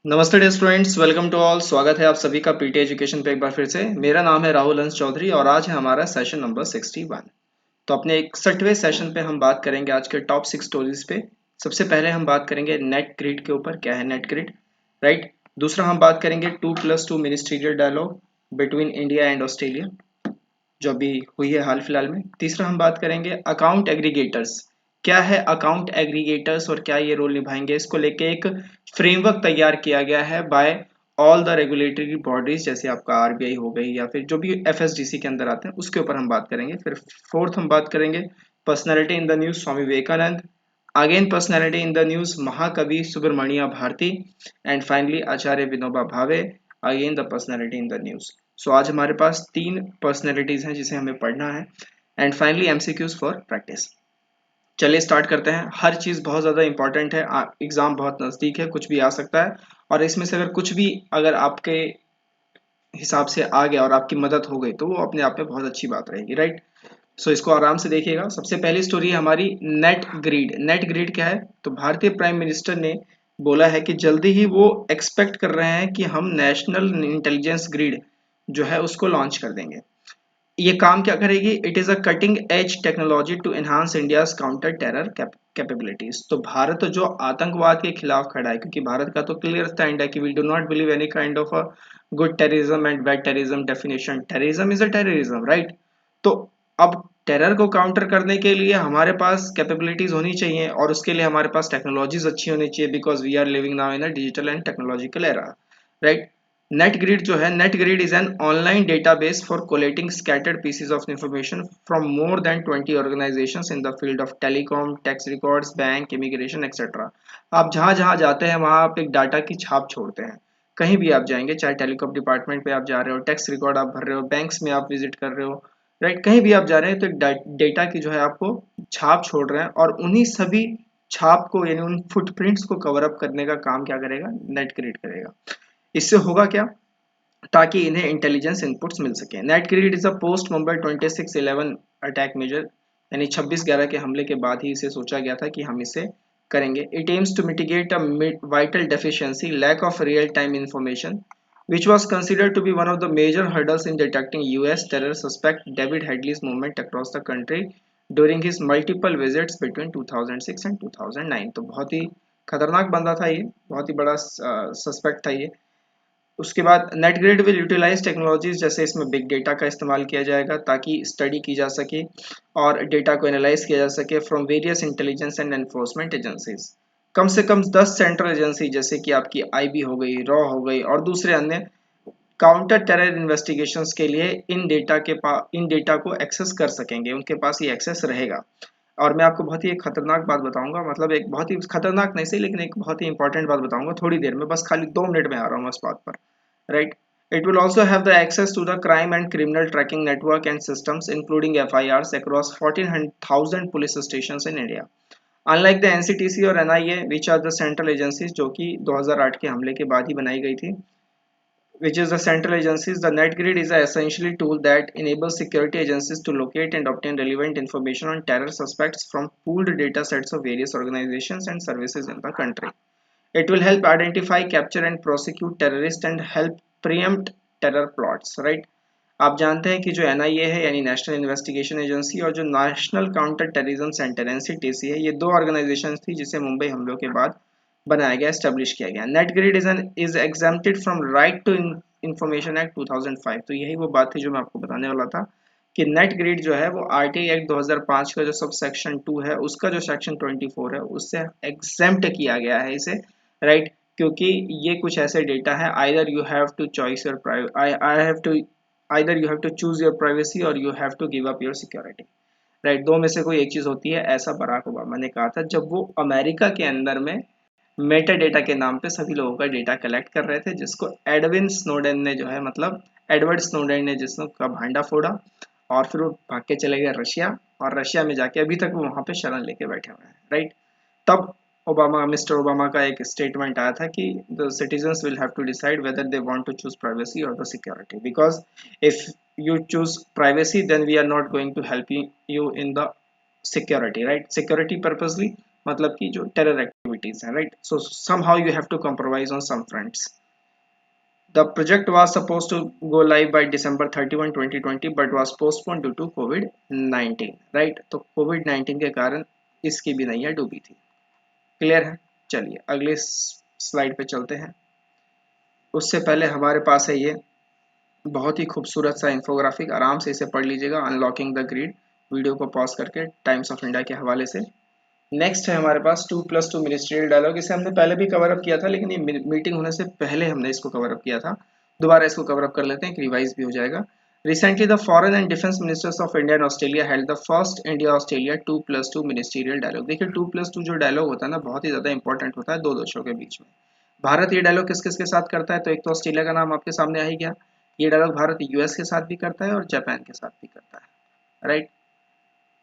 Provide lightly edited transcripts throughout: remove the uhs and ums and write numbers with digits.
नमस्ते dear students, welcome to all. स्वागत है आप सभी का पीटी एजुकेशन पे एक बार फिर से। मेरा नाम है राहुल हंस चौधरी और आज है हमारा सेशन नंबर 61। तो अपने 61वें सेशन पे हम बात करेंगे आज के टॉप 6 स्टोरीज पे। सबसे पहले हम बात करेंगे नेट ग्रिड के ऊपर, क्या है नेट ग्रिड, राइट। दूसरा हम बात करेंगे 2+2 ministerial dialogue between India and Australia, जो अभी हुई है हाल फिलहाल में। तीसरा हम बात करेंगे अकाउंट एग्रीगेटर्स, क्या है अकाउंट एग्रीगेटर्स और क्या ये रोल निभाएंगे। इसको लेके एक फ्रेमवर्क तैयार किया गया है by all the regulatory bodies, जैसे आपका आरबीआई हो गई या फिर जो भी एफएसडीसी के अंदर आते हैं, उसके ऊपर हम बात करेंगे। फिर फोर्थ हम बात करेंगे personality in the news, Swami Vivekananda. Again personality in the news, Mahakavi Subramania Bharati. And finally Acharya Vinoba Bhave, again the personality in the news. So आज हमारे पास तीन पर्सनैलिटीज हैं जिसे हमें पढ़ना है। And finally MCQs for practice. चलिए स्टार्ट करते हैं। हर चीज बहुत ज्यादा इंपॉर्टेंट है, एग्जाम बहुत नजदीक है, कुछ भी आ सकता है। और इसमें से अगर कुछ भी अगर आपके हिसाब से आ गया और आपकी मदद हो गई तो वो अपने आप में बहुत अच्छी बात रहेगी, राइट। सो इसको आराम से देखिएगा। सबसे पहली स्टोरी है हमारी नेट ग्रिड। नेट ग्रिड क्या है? तो भारतीय प्राइम मिनिस्टर ने बोला है कि जल्दी ही वो एक्सपेक्ट कर रहे हैं कि हम नेशनल इंटेलिजेंस ग्रिड जो है उसको लॉन्च कर देंगे। ये काम क्या करेगी? It is a cutting edge technology to enhance India's counter terror capabilities. तो भारत जो आतंकवाद के खिलाफ खड़ा है, क्योंकि भारत का तो क्लियर स्टैंड है कि we do not believe any kind of a good terrorism and bad terrorism definition. Terrorism is a terrorism, right. तो अब टेरर को काउंटर करने के लिए हमारे पास कैपेबिलिटीज होनी चाहिए और उसके लिए हमारे पास टेक्नोलॉजीज अच्छी होनी चाहिए, because we are living now in a digital and technological era, right. Net grid जो है, net grid is an online database for collecting scattered pieces of information from more than 20 organizations in the field of telecom, tax records, bank, immigration, etc. आप जहां जहां जाते हैं वहां आप एक डाटा की छाप छोड़ते हैं। कहीं भी आप जाएंगे, चाहे टेलीकॉम डिपार्टमेंट पे आप जा रहे हो, टैक्स रिकॉर्ड आप भर रहे हो, बैंक्स में आप विजिट कर रहे हो, राइट, कहीं भी आप जा रहे हैं तो डेटा की जो है आपको छाप छोड़ रहे हैं और उन्हीं सभी छाप को यानी उन फुटप्रिंट्स को कवर अप करने का काम क्या करेगा? नेट ग्रिड करेगा। इससे होगा क्या? ताकि इन्हें इंटेलिजेंस इनपुट्स मिल सके। Net grid is a post Mumbai 26/11 attack major, यानी 26/11 के हमले के बाद ही इसे सोचा गया था कि हम इसे करेंगे। It aims to mitigate a vital deficiency, lack of real time information which was considered to be one of the major hurdles in detecting US terror suspect David Headley's movement across the country during his multiple visits between 2006 and 2009। तो बहुत ही खतरनाक बंदा था ये, बहुत ही बड़ा suspect था ये। उसके बाद net grid will utilize technologies, जैसे इसमें बिग डेटा का इस्तेमाल किया जाएगा ताकि स्टडी की जा सके और डेटा को एनालाइज किया जा सके from various intelligence and enforcement agencies. कम से कम 10 सेंट्रल एजेंसी जैसे कि आपकी आईबी हो गई, रॉ हो गई और दूसरे अन्य काउंटर टेरर इन्वेस्टिगेशंस के लिए इन डेटा को एक्सेस कर सकेंगे, उनके पास ये एक्सेस रहेगा। और मैं आपको बहुत ही एक खतरनाक बात बताऊंगा, मतलब एक बहुत ही खतरनाक नहीं सही लेकिन एक बहुत ही इंपॉर्टेंट बात बताऊंगा थोड़ी देर में, बस खाली 2 मिनट में आ रहा हूँ उस बात पर, right? It will also have the access to the crime and criminal tracking network and systems, including FIRs across 14,000 police stations in India. Unlike the NCTC और NIA, which are the central agencies जो कि 2008 के हमले के बाद ही बनाई गई थी, which is the central agencies, the NetGrid is a essentially tool that enables security agencies to locate and obtain relevant information on terror suspects from pooled data sets of various organizations and services in the country. It will help identify, capture and prosecute terrorists and help preempt terror plots, right? आप जानते हैं कि जो NIA है यानी national investigation agency और जो national counter terrorism centre NCTC है, ये दो ऑर्गेनाइजेशन थी जिसे मुंबई हमलों के बाद बनाया गया, एस्टेब्लिश किया गया। Net grid is exempted from right to information act 2005। तो यही वो बात थी जो मैं आपको बताने वाला था कि नेट ग्रिड जो है वो आरटीआई एक्ट 2005 का जो सब सेक्शन 2 है उसका जो सेक्शन 24 है उससे एग्जेम्प्ट किया गया है इसे, राइट। क्योंकि ये कुछ ऐसे डेटा है, either you have to choice your private I have to either you have to choose your privacy or you have to give up your security, right. दो में से कोई एक चीज होती है, ऐसा बराक ओबामा ने कहा था जब वो अमेरिका के अंदर में मेटा डेटा के नाम पे सभी लोगों का डेटा कलेक्ट कर रहे थे, जिसको एडविन स्नोडेन ने जो है मतलब एडवर्ड स्नोडेन ने जिसका भांडा फोड़ा और फिर वो भाग के चले गए रशिया, और रशिया में जाके अभी तक वो वहां पे शरण लेके बैठे हुए हैं, राइट। तब मिस्टर ओबामा का एक स्टेटमेंट आया था कि the citizens will have to decide whether they want to choose privacy और the security, because if you choose privacy then we are not going to help you in the security, right. Security purposely मतलब कि जो terror activities हैं, right. So somehow you have to compromise on some fronts. The project was supposed to go live by December 31, 2020 but was postponed due to COVID-19, right. तो COVID-19 के कारण इसकी भी नैया डूबी थी। क्लियर है। चलिए अगले स्लाइड पे चलते हैं। उससे पहले हमारे पास है ये बहुत ही खूबसूरत सा इंफोग्राफिक, आराम से इसे पढ़ लीजिएगा, अनलॉकिंग द ग्रिड। वीडियो को पॉज करके टाइम्स ऑफ इंडिया के हवाले से। नेक्स्ट है हमारे पास 2+2 मिनिस्ट्रियल डायलॉग। इसे हमने पहले भी कवर अप किया था, लेकिन ये मीटिंग होने से पहले हमने इसको कवर अप किया था। दोबारा इसको कवर अप कर लेते हैं, रिवाइज भी हो जाएगा। Recently the foreign and defence ministers of India and Australia held the first India Australia 2+2 ministerial dialogue. देखिए 2+2 जो डायलॉग होता है ना, बहुत ही ज्यादा इंपॉर्टेंट होता है दो देशों के बीच में। भारत ये डायलॉग किस किस के साथ करता है, तो एक तो ऑस्ट्रेलिया का नाम आपके सामने आ ही गया। ये डायलॉग भारत यूएस के साथ भी करता है और जापान के साथ भी करता है, right.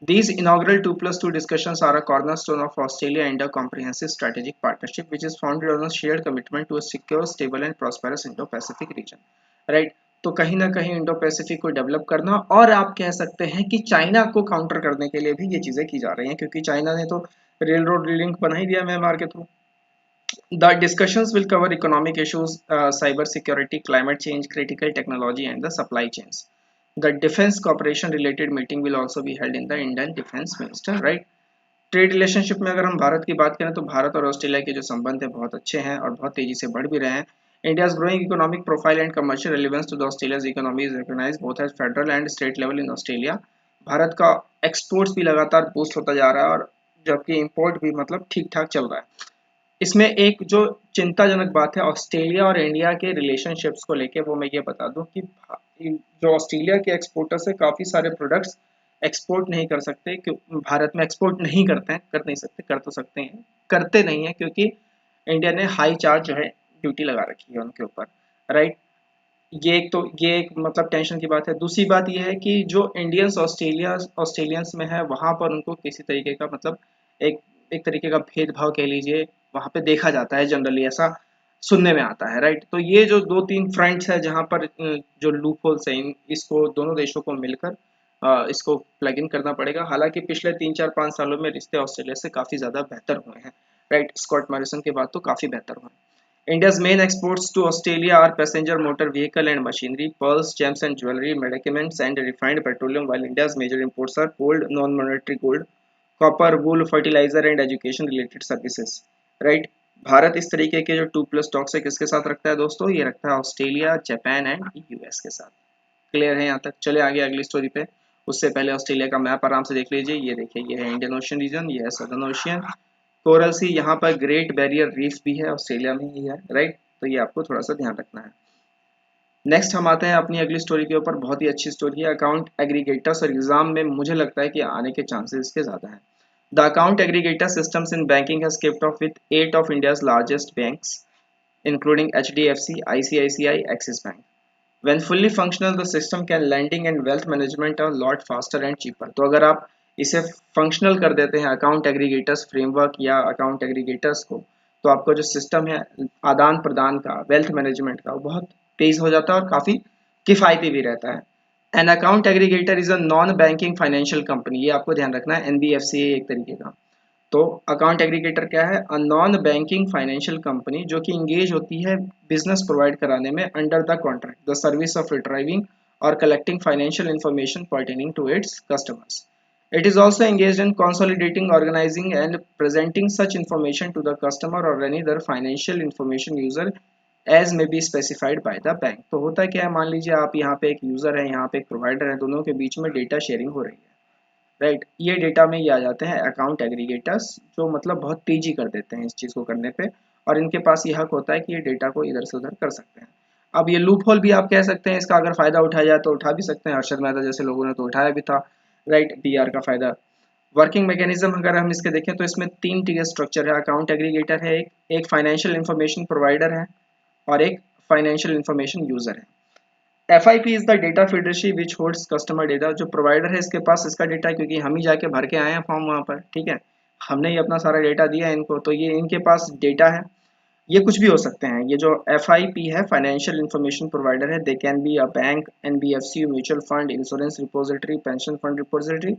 These inaugural 2+2 discussions are a cornerstone of Australia-India Comprehensive Strategic Partnership, which is founded on a shared commitment to a secure, stable and prosperous Indo-Pacific region. Right? तो कहीं ना कहीं इंडो पैसिफिक को डेवलप करना, और आप कह सकते हैं कि चाइना को काउंटर करने के लिए भी ये चीजें की जा रही हैं, क्योंकि चाइना ने तो रेल रोड लिंक बना ही दिया म्यांमार के through. The discussions will cover economic issues, cyber security, climate change, critical technology, and the supply chains. The defense cooperation related meeting will also be held in the Indian Defense Minister, right? Trade relationship में अगर हम भारत की बात करें तो भारत और Australia के जो संबंध है बहुत अच्छे हैं और बहुत तेजी से बढ़ भी रहे हैं। India's growing economic profile and commercial relevance to the Australia's economy is recognised both at federal and state level in Australia. Bharat का एक्सपोर्ट्स भी लगातार बूस्ट होता जा रहा है, और जबकि इंपोर्ट भी मतलब ठीक ठाक चल रहा है। इसमें एक जो चिंताजनक बात है ऑस्ट्रेलिया और इंडिया के रिलेशनशिप्स को लेके, वो मैं ये बता दूं कि जो ऑस्ट्रेलिया के एक्सपोर्टर्स है काफ़ी सारे प्रोडक्ट्स एक्सपोर्ट नहीं कर सकते, क्यों भारत में एक्सपोर्ट नहीं करते हैं, कर नहीं सकते, कर तो सकते हैं, करते नहीं है, क्योंकि इंडिया ने हाई चार्ज जो है ड्यूटी लगा रखी है उनके ऊपर, राइट। ये एक मतलब टेंशन की बात है। दूसरी बात ये है कि जो इंडियंस ऑस्ट्रेलियंस में है, वहां पर उनको किसी तरीके का मतलब एक एक तरीके का भेदभाव कह लीजिए वहां पे देखा जाता है, जनरली ऐसा सुनने में आता है, राइट। तो ये जो दो तीन फ्रंट्स है जहां पर जो लूप होल्स है, इसको दोनों देशों को मिलकर इसको प्लग इन करना पड़ेगा। हालांकि पिछले 3 4 5 सालों में रिश्ते ऑस्ट्रेलिया से काफी ज्यादा बेहतर हुए हैं, राइट। स्कॉट मॉरिसन के बाद तो काफी बेहतर हुए हैं। India's main exports to Australia are passenger motor vehicle and machinery, pearls, gems and jewelry, medicaments and refined petroleum, while India's major imports are gold, non-monetary gold, copper, wool, fertilizer and education related services. Right? Bharat इस तरीके के जो 2+ stocks है किसके साथ रखता है दोस्तों, ये रखता है ऑस्ट्रेलिया, जापान एंड यूएस के साथ। क्लियर है यहाँ तक। चले आगे अगली स्टोरी पे। उससे पहले ऑस्ट्रेलिया का मैप आराम से देख लीजिए। ये देखिए, ये है इंडियन ओशियन रीजन, ये है सदर्न ओशियन, कोरल सी, यहाँ पर ग्रेट बैरियर रीफ भी है, ऑस्ट्रेलिया में ही है, राइट। तो ये आपको थोड़ा सा ध्यान रखना है। नेक्स्ट हम आते हैं अपनी अगली स्टोरी के ऊपर। बहुत ही अच्छी स्टोरी है, अकाउंट एग्रीगेटर्स, और एग्जाम में मुझे लगता है कि आने के चांसेस इसके ज्यादा हैं। The account aggregator systems in banking has kicked of with 8 of India's largest banks including HDFC, ICICI, Axis Bank. When fully functional, the system can lending and wealth management a lot faster and cheaper. तो अगर आप इसे functional कर देते हैं account aggregators framework या account aggregators को, तो आपका जो सिस्टम है आदान प्रदान का, वेल्थ मैनेजमेंट का, वो बहुत तेज हो जाता है और काफ़ी किफ़ायती भी रहता है। An account aggregator is a non banking financial company, ये आपको ध्यान रखना है, NBFC एक तरीके का। तो अकाउंट एग्रीगेटर क्या है, a non banking financial company जो कि इंगेज होती है बिजनेस प्रोवाइड कराने में under the contract the service of retrieving और collecting financial information pertaining to its customers. It is also engaged in consolidating, organizing and presenting such information to the customer or any other financial information user as may be specified by the bank. तो होता क्या है, मान लीजिए आप यहाँ पे एक यूजर है, यहाँ पे एक प्रोवाइडर है, दोनों के बीच में डेटा शेयरिंग हो रही है, राइट। ये डेटा में ये आ जाते हैं अकाउंट एग्रीगेटर्स, जो मतलब बहुत तेजी कर देते हैं इस चीज़ को करने पे, और इनके पास ये हक होता है कि ये डेटा को इधर से उधर कर सकते हैं। अब ये लूप होल भी आप कह सकते हैं, इसका अगर फायदा उठाया जाए तो उठा भी सकते हैं, हर्षद मेहता जैसे लोगों ने तो उठाया भी था, राइट, BR का फायदा। वर्किंग मैकेनिज्म अगर हम इसके देखें तो इसमें 3 टीयर स्ट्रक्चर है। अकाउंट एग्रीगेटर है, एक फाइनेंशियल इंफॉर्मेशन प्रोवाइडर है, और एक फाइनेंशियल इंफॉर्मेशन यूजर है। FIP is the data fiduciary which holds customer data. जो प्रोवाइडर है इसके पास इसका डेटा है, क्योंकि हम ही जाके भर के आए हैं फॉर्म वहाँ पर, ठीक है, हमने ही अपना सारा डेटा दिया है इनको, तो ये इनके पास डेटा है। ये कुछ भी हो सकते हैं, ये जो FIP है फाइनेंशियल इंफॉर्मेशन प्रोवाइडर है, they can be a bank, NBFC, mutual fund, insurance repository, pension fund repository,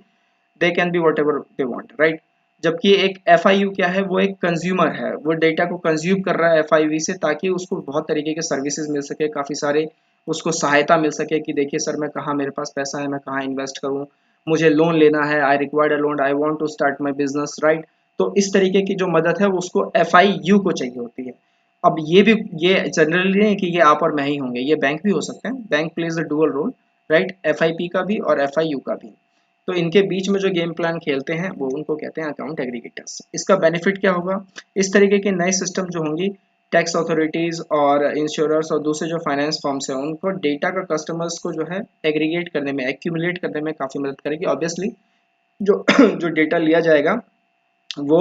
they can be what ever they want, right. जबकि एक FIU क्या है, वो एक कंज्यूमर है, वो डेटा को कंज्यूम कर रहा है FIV से, ताकि उसको बहुत तरीके के सर्विसेज मिल सके, काफ़ी सारे उसको सहायता मिल सके कि देखिए सर मैं कहाँ, मेरे पास पैसा है, मैं कहाँ इन्वेस्ट करूँ, मुझे लोन लेना है, I required a loan, I want to start my business, right. तो इस तरीके की जो मदद है वो उसको FIU को चाहिए होती है। अब ये भी, ये जनरली नहीं कि ये आप और मैं ही होंगे, ये बैंक भी हो सकते हैं, bank pledge a dual role, right, FIP का भी और FIU का भी। तो इनके बीच में जो गेम प्लान खेलते हैं वो उनको कहते हैं अकाउंट एग्रीगेटर्स। इसका बेनिफिट क्या होगा, इस तरीके के नए सिस्टम जो होंगी, टैक्स अथॉरिटीज और इंश्योरर्स और दूसरे जो फाइनेंस फर्म्स हैं उनको डेटा का कस्टमर्स को जो है एग्रीगेट करने में, एक्यूमुलेट करने में काफ़ी मदद करेगी। ऑब्वियसली जो जो डेटा लिया जाएगा वो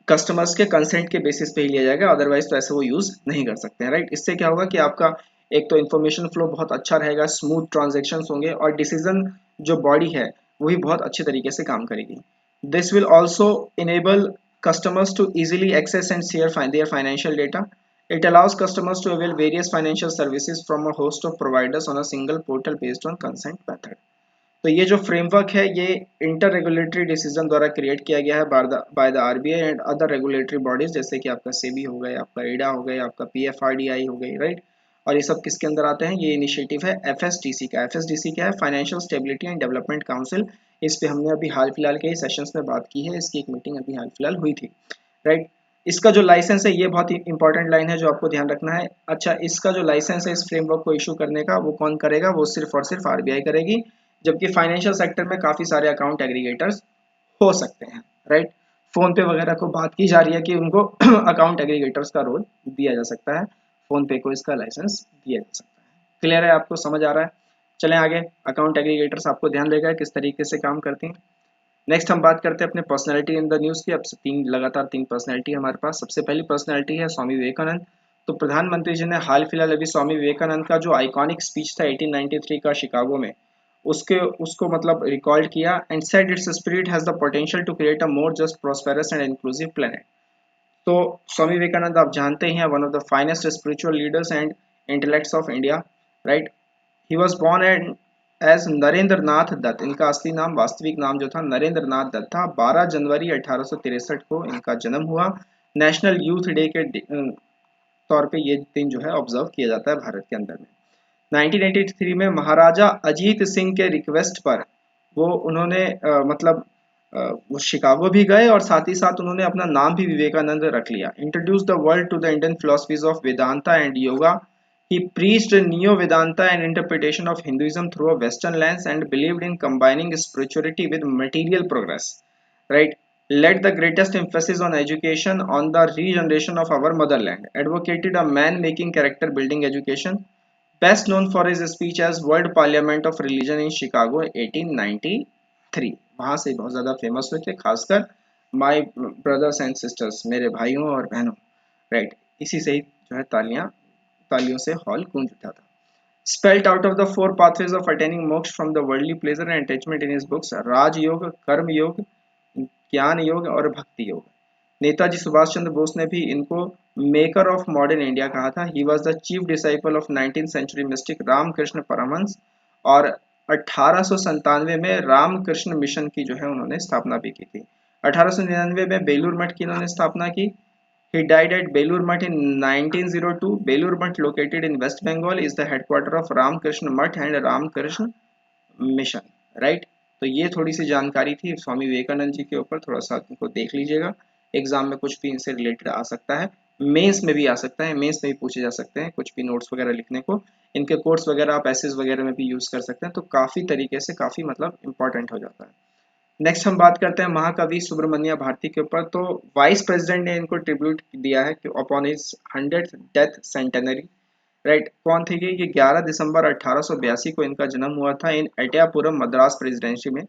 कस्टमर्स के कंसेंट के बेसिस पे ही लिया जाएगा, अदरवाइज तो ऐसे वो यूज नहीं कर सकते हैं, राइट। इससे क्या होगा कि आपका एक तो इन्फॉर्मेशन फ्लो बहुत अच्छा रहेगा, स्मूथ ट्रांजेक्शन होंगे और डिसीजन जो बॉडी है वो भी बहुत अच्छे तरीके से काम करेगी। This will also enable customers to easily access and share their financial data. It allows customers to avail various financial services from a host of providers on a single portal based on consent method. तो ये जो framework है ये inter regulatory decision द्वारा create किया गया है by the RBI and other regulatory bodies, जैसे कि आपका सेबी हो गया, आपका IRDA हो गया, आपका PFRDI हो गई, राइट। और ये सब किसके अंदर आते हैं, ये इनिशिएटिव है FSDC का। FSDC क्या है, financial stability and development council. इस पे हमने अभी हाल फिलहाल के ही सेशंस में बात की है, इसकी एक मीटिंग अभी हाल फिलहाल हुई थी, राइट। इसका जो लाइसेंस है ये बहुत ही इंपॉर्टेंट लाइन है जो आपको ध्यान रखना है। अच्छा, इसका जो लाइसेंस है इस फ्रेमवर्क को इशू करने का वो कौन करेगा, वो सिर्फ और सिर्फ RBI करेगी, जबकि फाइनेंशियल सेक्टर में काफ़ी सारे अकाउंट एग्रीगेटर्स हो सकते हैं, राइट। फ़ोन पे वगैरह को बात की जा रही है कि उनको अकाउंट एग्रीगेटर्स का रोल दिया जा सकता है, फ़ोन पे को इसका लाइसेंस दिया जा सकता है। क्लियर है, आपको समझ आ रहा है। चलें आगे, अकाउंट एग्रीगेटर्स आपको ध्यान रहेगा किस तरीके से काम करती हैं। नेक्स्ट हम बात करते हैं अपने पर्सनैलिटी इन द न्यूज़ की। अब लगातार तीन पर्सनैलिटी हमारे पास। सबसे पहली पर्सनैलिटी है स्वामी विवेकानंद। तो प्रधानमंत्री जी ने हाल फिलहाल अभी स्वामी विवेकानंद का जो आइकॉनिक स्पीच था 1893 का शिकागो में, उसके उसको मतलब रिकॉर्ड किया and said its spirit has the potential to create a more just prosperous and inclusive planet. तो स्वामी विवेकानंद आप जानते ही हैं, one of the finest spiritual leaders and intellects of India, right. He was born as Narendra Nath Datta. इनका असली नाम, वास्तविक नाम जो था नरेंद्र नाथ दत्त था। 12 जनवरी 1863 को इनका जन्म हुआ। नेशनल यूथ डे के तौर पे ये दिन जो है ऑब्जर्व किया जाता है भारत के अंदर में। 1983 में महाराजा अजीत सिंह के रिक्वेस्ट पर वो उन्होंने वो शिकागो भी गए और साथ ही साथ उन्होंने अपना नाम भी विवेकानंद रख लिया। Introduce the world to the Indian philosophies of Vedanta and yoga. He preached Neo-Vedanta and interpretation of Hinduism through a Western lens and believed in combining spirituality with material progress. Right? Led the greatest emphasis on education, on the regeneration of our motherland. Advocated a man-making character-building education. Best known for his speech as World Parliament of Religion in Chicago 1893. वहाँ से बहुत ज़्यादा famous हुए थे, खासकर my brothers and sisters, मेरे भाइयों और बहनों, राइट। इसी से ही जो है तालियों से हॉल गूंज उठा था। Spelt out of the four pathways of attaining moksha from the worldly pleasure and attachment in his books, राज योग, कर्म योग, ज्ञान योग और भक्ति योग। नेताजी सुभाष चंद्र बोस ने भी इनको मेकर ऑफ मॉडर्न इंडिया कहा था। He was the chief disciple of 19th century mystic Ramakrishna Paramhansa और 1897 में रामकृष्ण मिशन की जो है उन्होंने स्थापना भी की थी। 1899 में बेलूर मठ की इन्होंने स्थापना की। He died at Belur Math in 1902. Belur Math, located in West Bengal, is the headquarter of Ramakrishna Math and Ramakrishna Mission. Right? तो ये थोड़ी सी जानकारी थी स्वामी विवेकानंद जी के ऊपर, थोड़ा सा इनको देख लीजिएगा। एग्जाम में कुछ भी इनसे रिलेटेड आ सकता है, मेंस में भी आ सकता है, मेंस में भी पूछे जा सकते हैं कुछ भी नोट्स वगैरह लिखने को। इनके कोर्स वगैरह आप एसेस वगैरह में भी यूज कर सकते हैं, तो काफी तरीके से काफी मतलब इंपॉर्टेंट हो जाता है। नेक्स्ट हम बात करते हैं महाकवि सुब्रमण्य भारती के ऊपर। तो वाइस प्रेसिडेंट ने इनको ट्रिब्यूट दिया है कि upon his 100th death centenary, right. कौन थे ये 11 दिसंबर 1882 को इनका जन्म हुआ था इन एटियापुरम मद्रास प्रेसिडेंसी में।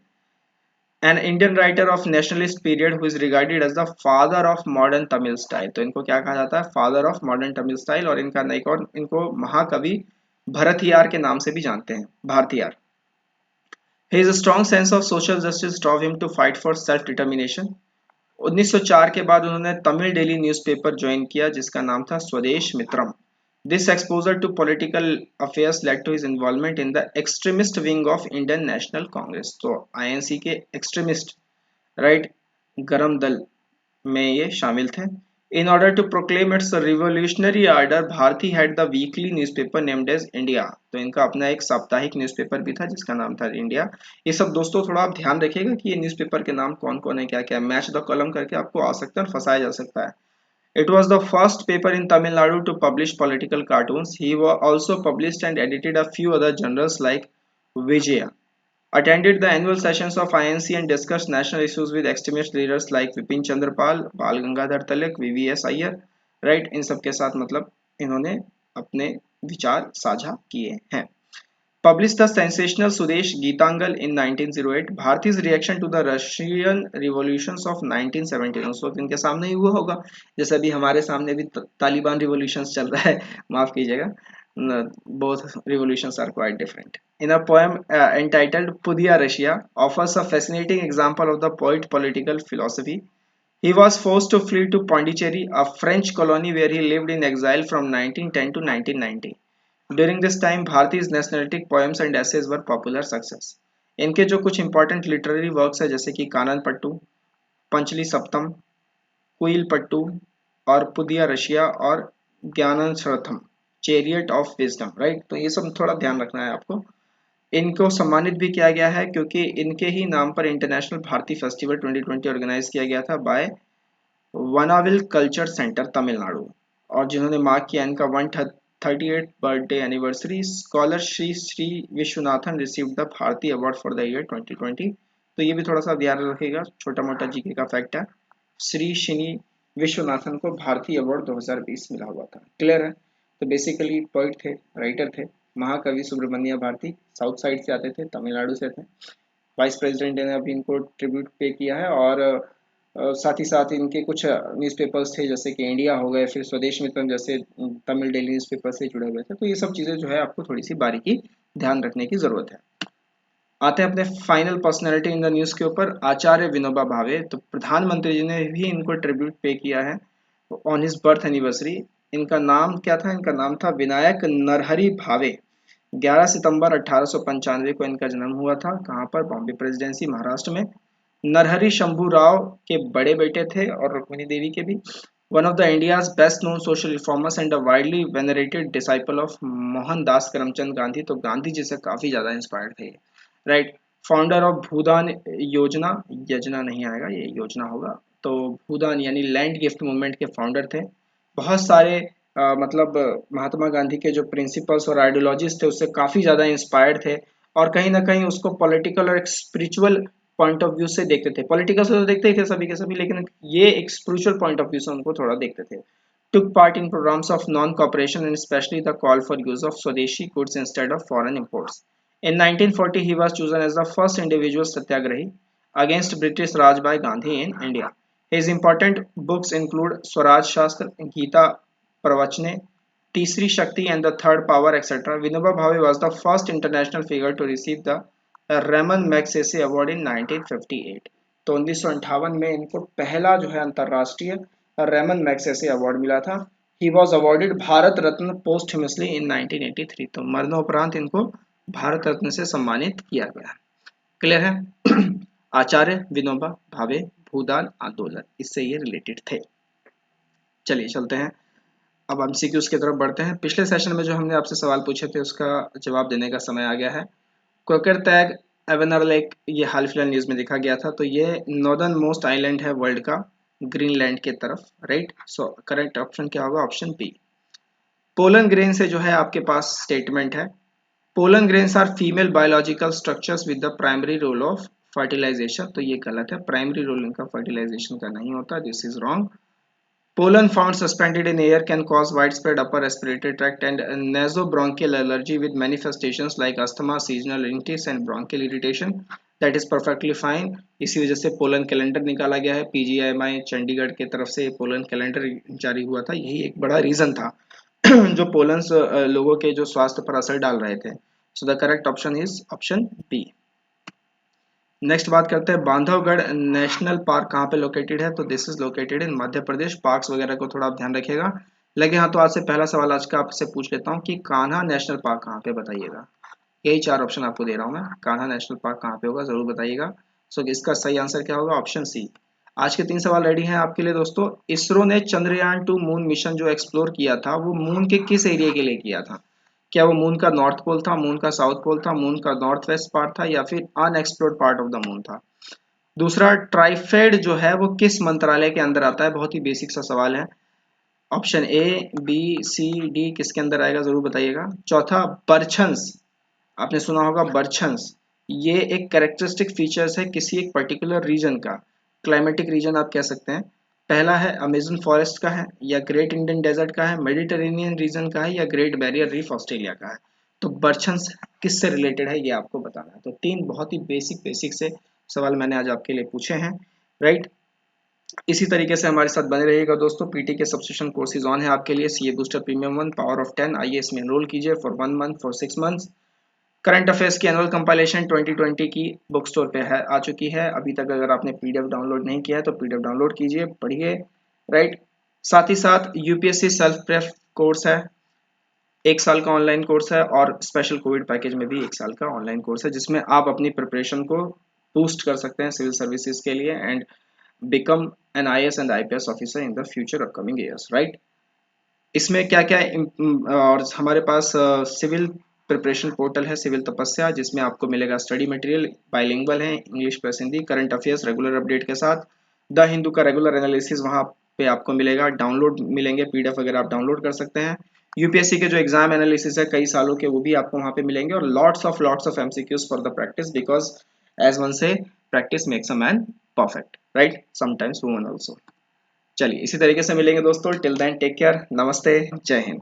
An Indian writer of nationalist period who is regarded as the father of modern Tamil style. तो इनको क्या कहा जाता है, father of modern Tamil style. और इनका एक और, इनको महाकवि भरतियार के नाम से भी जानते हैं, Bharathiyar. His strong sense of social justice drove him to fight for self-determination. 1904 के बाद उन्होंने तमिल डेली न्यूज़पेपर ज्वाइन किया जिसका नाम था स्वदेश मित्रम। This exposure to political affairs led to his involvement in the extremist wing of Indian National Congress. तो INC के extremist, right, गरम दल में ये शामिल थे। In order to proclaim its revolutionary order, Bharati had the weekly newspaper named as India. तो इनका अपना एक साप्ताहिक न्यूज़पेपर भी था जिसका नाम था इंडिया। ये सब दोस्तों थोड़ा आप ध्यान रखिएगा कि ये न्यूज़पेपर के नाम कौन कौन है, क्या क्या, मैच द कॉलम करके आपको आ सकता है और फंसाया जा सकता है। It was the first paper in Tamil Nadu to publish political cartoons. He also published and edited a few other journals like Vijaya. Attended the annual sessions of INC and discussed national issues with extremist leaders like Vipin Chandrapal, Bal Gangadhar Tilak, VVS Iyer. Right, इन सब के साथ मतलब इन्होंने अपने विचार साझा किए हैं। Published the sensational Sudesh Geetangal in 1908, Bharati's reaction to the Russian revolutions of 1917। उस वक्त इनके सामने ही हुआ होगा जैसे अभी हमारे सामने भी तालिबान रिवॉल्यूशंस चल रहा है, माफ कीजिएगा, both revolutions are quite different. In a poem entitled Pudiya Russia, offers a fascinating example of the poet political philosophy. He was forced to flee to Pondicherry, a French colony where he lived in exile from 1910 to 1990. During this time, Bharati's nationalistic poems and essays were popular success. इनके जो कुछ important literary works है जैसे कि कानन पट्टू, पंचली सप्तम, कुइल पट्टू और Pudhiya Russia और ज्ञानश्रथम, chariot of wisdom. Right, तो ये सब थोड़ा ध्यान रखना है आपको। इनको सम्मानित भी किया गया है क्योंकि इनके ही नाम पर इंटरनेशनल भारती फेस्टिवल 2020 ऑर्गेनाइज किया गया था by Vanavil culture centre Tamil Nadu. और जिन्होंने मार्क किया इनका 138 birthday anniversary, scholar Shri Shri Viswanathan received the Bharati award for the year 2020। तो ये भी थोड़ा सा ध्यान रखिएगा, छोटा मोटा जीके का फैक्ट है। श्री शनि विश्वनाथन को भारतीय अवार्ड 2020 मिला हुआ था। क्लियर है? तो बेसिकली पोइट थे, राइटर थे, महाकवि सुब्रमण्य भारती, साउथ साइड से आते थे, तमिलनाडु से थे। वाइस प्रेसिडेंट ने अभी इनको ट्रिब्यूट पे किया है। और साथ ही साथ इनके कुछ न्यूज़पेपर्स थे जैसे कि इंडिया हो गए, फिर स्वदेश मित्रम जैसे तमिल डेली न्यूज़पेपर से जुड़े हुए थे। तो ये सब चीज़ें जो है आपको थोड़ी सी बारीकी ध्यान रखने की ज़रूरत है। आते हैं अपने final personality in the news के ऊपर, आचार्य विनोबा भावे। तो प्रधानमंत्री जी ने भी इनको ट्रिब्यूट पे किया है ऑन हिज बर्थ एनिवर्सरी। इनका नाम क्या था? इनका नाम था विनायक नरहरि भावे। 11 सितंबर 1895 को इनका जन्म हुआ था। कहाँ पर? बॉम्बे प्रेसिडेंसी, महाराष्ट्र में। नरहरि शंभू राव के बड़े बेटे थे और रुक्मिणी देवी के भी। One of the India's best known social reformers and a widely venerated disciple of Mohandas Karamchand Gandhi. तो गांधी जी से काफी ज्यादा इंस्पायर्ड थे, राइट। फाउंडर ऑफ भूदान योजना, योजना नहीं आएगा, ये योजना होगा। तो भूदान यानी लैंड गिफ्ट मूवमेंट के फाउंडर थे। बहुत सारे मतलब महात्मा गांधी के जो प्रिंसिपल्स और आइडियोलॉजीज थे उससे काफी ज्यादा इंस्पायर्ड थे और कहीं ना कहीं उसको पॉलिटिकल और एक स्पिरिचुअल पॉइंट ऑफ व्यू से देखते थे। पॉलिटिकल से तो देखते ही थे सभी के सभी, लेकिन ये एक स्पिरिचुअल पॉइंट ऑफ व्यू से उनको थोड़ा देखते थे। took part in programs of non-cooperation and especially the call for use of Swadeshi goods instead of foreign imports. In 1940, he was chosen as the first individual satyagrahi against British Raj by Gandhi in India. His important books include Swaraj Shastra, Gita Pravachne, Tisri Shakti and the Third Power, etc. Vinoba Bhave was the first international figure to receive the Raman Magsaysay Award in 1958. तो 1958 में इनको पहला जो है अंतरराष्ट्रीय Ramon Magsaysay award मिला था। He was awarded Bharat Ratna पोस्टह्यूमसली इन 1983। तो मरणोपरांत इनको भारत रत्न से सम्मानित किया गया। क्लियर है? आचार्य विनोबा भावे, भूदान आंदोलन, इससे ये रिलेटेड थे। चलिए चलते हैं, अब एमसीक्यूज की तरफ बढ़ते हैं। पिछले सेशन में जो हमने आपसे सवाल पूछे थे उसका जवाब देने का समय आ गया है। क्वेकर टैग एवेनर लेक, ये हाल फिलहाल न्यूज में देखा गया था। तो ये नॉर्दर्न मोस्ट आइलैंड है वर्ल्ड का, ग्रीनलैंड के तरफ, राइट। सो करेक्ट ऑप्शन क्या होगा? Option B. पोलन ग्रेन से जो है आपके पास स्टेटमेंट है, pollen grains are female biological structures with the primary role of fertilisation. तो ये गलत है, प्राइमरी रोल इनका फर्टिलाइजेशन का नहीं होता, this is wrong. Pollen found suspended in air can cause widespread upper respiratory tract and nasobronchial allergy with manifestations like asthma, seasonal rhinitis and bronchial irritation. That is perfectly fine. इसी वजह से pollen calendar निकाला गया है, पीजीआईएमआई चंडीगढ़ की तरफ से pollen calendar जारी हुआ था। यही एक बड़ा रीजन था जो पोलन्स लोगों के जो स्वास्थ्य पर असर डाल रहे थे। So the correct option is option B. Next बात करते हैं, बांधवगढ़ नेशनल पार्क कहाँ पे लोकेटेड है? तो this is located in Madhya Pradesh. Parks वगैरह को थोड़ा आप ध्यान रखिएगा। लगे हाँ तो आज से पहला सवाल आज का आपसे पूछ लेता हूँ कि कान्हा नेशनल पार्क कहाँ पे, बताइएगा। यही चार ऑप्शन आपको दे रहा हूँ मैं, कान्हा नेशनल पार्क कहाँ पे होगा जरूर बताइएगा। सो इसका सही आंसर क्या होगा? ऑप्शन सी, आज के 3 सवाल रेडी हैं आपके लिए दोस्तों। इसरो ने चंद्रयान 2 मून मिशन जो एक्सप्लोर किया था वो मून के किस एरिया के लिए किया था? क्या वो मून का नॉर्थ पोल था, मून का साउथ पोल था, मून का नॉर्थ वेस्ट पार्ट था या फिर unexplored part of the moon था? दूसरा, ट्राइफेड जो है वो किस मंत्रालय के अंदर आता है? बहुत ही बेसिक सा सवाल है। Option A, B, C, D किसके अंदर आएगा जरूर बताइएगा। चौथा, बर्छन्स, आपने सुना होगा बर्छन्स, ये एक कैरेक्टरिस्टिक फीचर्स है किसी एक पर्टिकुलर रीजन का, क्लाइमेटिक रीजन आप कह सकते हैं। पहला है अमेजन फॉरेस्ट का है, या ग्रेट इंडियन डेजर्ट का है, मेडिटेरेनियन रीजन का है, या ग्रेट बैरियर रीफ ऑस्ट्रेलिया का है। तो बर्छन्स किससे रिलेटेड है ये आपको बताना है। तो 3 बहुत ही बेसिक बेसिक से सवाल मैंने आज आपके लिए पूछे हैं, राइट। इसी तरीके से हमारे साथ बने रहिएगा दोस्तों। पीटी के सब्सक्रिप्शन कोर्सेज ऑन है आपके लिए। CA booster premium 1 power of 10 आइए इसमें एनरोल कीजिए for 1 month, for 6 months. Current affairs की एनुअल कंपाइलेशन 2020 की बुक स्टोर पे है, आ चुकी है। अभी तक अगर आपने पीडीएफ डाउनलोड नहीं किया है तो पीडीएफ डाउनलोड कीजिए, पढ़िए, राइट। साथ ही साथ यूपीएससी सेल्फ प्रेप कोर्स है, 1 साल का ऑनलाइन कोर्स है, और स्पेशल कोविड पैकेज में भी 1 साल का ऑनलाइन कोर्स है जिसमें आप अपनी प्रिपरेशन को बूस्ट कर सकते हैं सिविल सर्विसेज के लिए and become an IAS and IPS officer in the future upcoming years, right? इसमें क्या क्या और हमारे पास सिविल प्रिपरेशन पोर्टल है सिविल तपस्या, जिसमें आपको मिलेगा स्टडी मटेरियल, बाइलिंगुअल है, English plus Hindi, current affairs regular update के साथ, द हिंदू का रेगुलर एनालिसिस वहाँ पे आपको मिलेगा, डाउनलोड मिलेंगे पीडीएफ वगैरह आप डाउनलोड कर सकते हैं। यूपीएससी के जो एग्जाम एनालिसिस है कई सालों के वो भी आपको वहाँ पे मिलेंगे, और lots of MCQs for the practice, because as one say practice makes a man perfect, right, sometimes woman also. चलिए इसी तरीके से मिलेंगे दोस्तों। टिल देन टेक केयर, नमस्ते, जय हिंद।